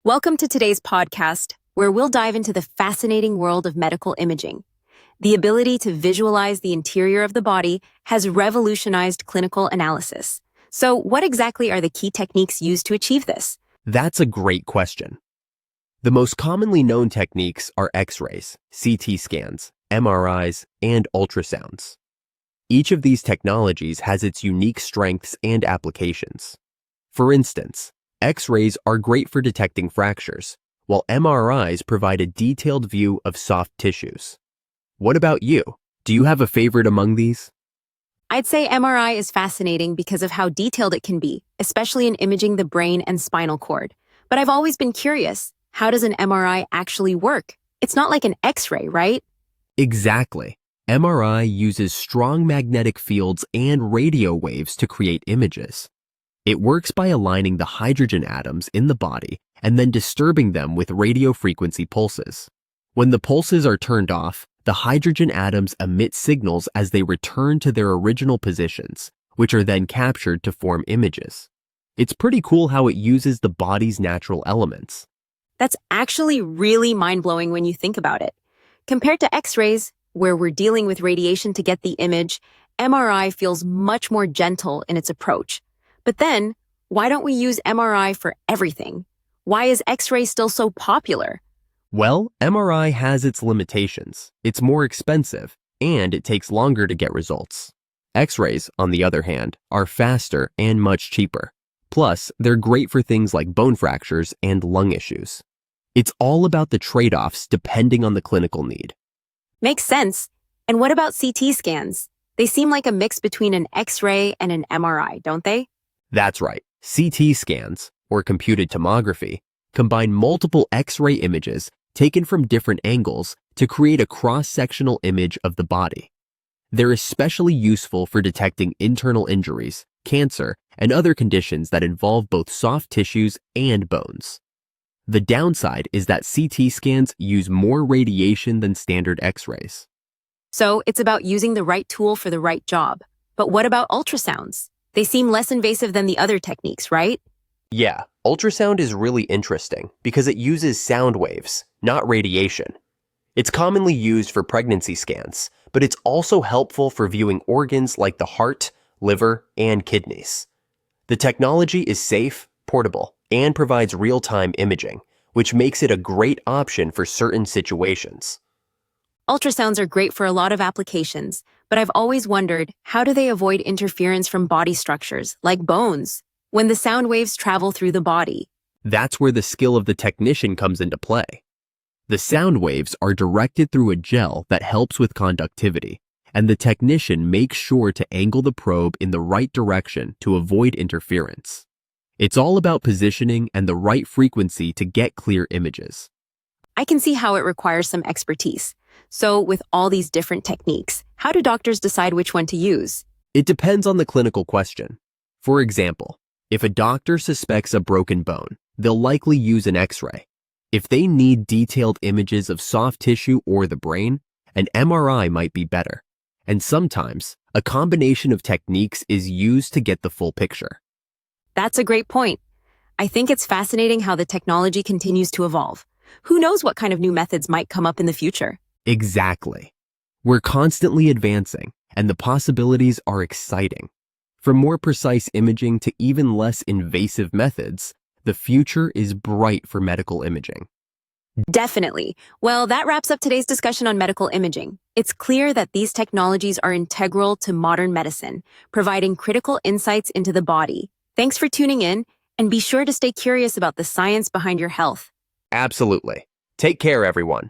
Welcome to today's podcast, where we'll dive into the fascinating world of medical imaging. The ability to visualize the interior of the body has revolutionized clinical analysis. So, what exactly are the key techniques used to achieve this? That's a great question. The most commonly known techniques are X-rays, CT scans, MRIs, and ultrasounds. Each of these technologies has its unique strengths and applications. For instance, X-rays are great for detecting fractures, while MRIs provide a detailed view of soft tissues. What about you? Do you have a favorite among these? I'd say MRI is fascinating because of how detailed it can be, especially in imaging the brain and spinal cord. But I've always been curious, how does an MRI actually work? It's not like an X-ray, right? Exactly. MRI uses strong magnetic fields and radio waves to create images. It works by aligning the hydrogen atoms in the body and then disturbing them with radio frequency pulses. When the pulses are turned off, the hydrogen atoms emit signals as they return to their original positions, which are then captured to form images. It's pretty cool how it uses the body's natural elements. That's actually really mind-blowing when you think about it. Compared to X-rays, where we're dealing with radiation to get the image, MRI feels much more gentle in its approach. But then, why don't we use MRI for everything? Why is X-ray still so popular? Well, MRI has its limitations. It's more expensive, and it takes longer to get results. X-rays, on the other hand, are faster and much cheaper. Plus, they're great for things like bone fractures and lung issues. It's all about the trade-offs depending on the clinical need. Makes sense. And what about CT scans? They seem like a mix between an X-ray and an MRI, don't they? That's right. CT scans, or computed tomography, combine multiple X-ray images taken from different angles to create a cross-sectional image of the body. They're especially useful for detecting internal injuries, cancer, and other conditions that involve both soft tissues and bones. The downside is that CT scans use more radiation than standard X-rays. So it's about using the right tool for the right job. But what about ultrasounds? They seem less invasive than the other techniques, right? Yeah, ultrasound is really interesting because it uses sound waves, not radiation. It's commonly used for pregnancy scans, but it's also helpful for viewing organs like the heart, liver, and kidneys. The technology is safe, portable, and provides real-time imaging, which makes it a great option for certain situations. Ultrasounds are great for a lot of applications, but I've always wondered, how do they avoid interference from body structures, like bones, when the sound waves travel through the body? That's where the skill of the technician comes into play. The sound waves are directed through a gel that helps with conductivity, and the technician makes sure to angle the probe in the right direction to avoid interference. It's all about positioning and the right frequency to get clear images. I can see how it requires some expertise. So with all these different techniques, how do doctors decide which one to use? It depends on the clinical question. For example, if a doctor suspects a broken bone, they'll likely use an X-ray. If they need detailed images of soft tissue or the brain, an MRI might be better. And sometimes, a combination of techniques is used to get the full picture. That's a great point. I think it's fascinating how the technology continues to evolve. Who knows what kind of new methods might come up in the future? Exactly. We're constantly advancing, and the possibilities are exciting. From more precise imaging to even less invasive methods, the future is bright for medical imaging. Definitely. Well, that wraps up today's discussion on medical imaging. It's clear that these technologies are integral to modern medicine, providing critical insights into the body. Thanks for tuning in, and be sure to stay curious about the science behind your health. Absolutely. Take care, everyone.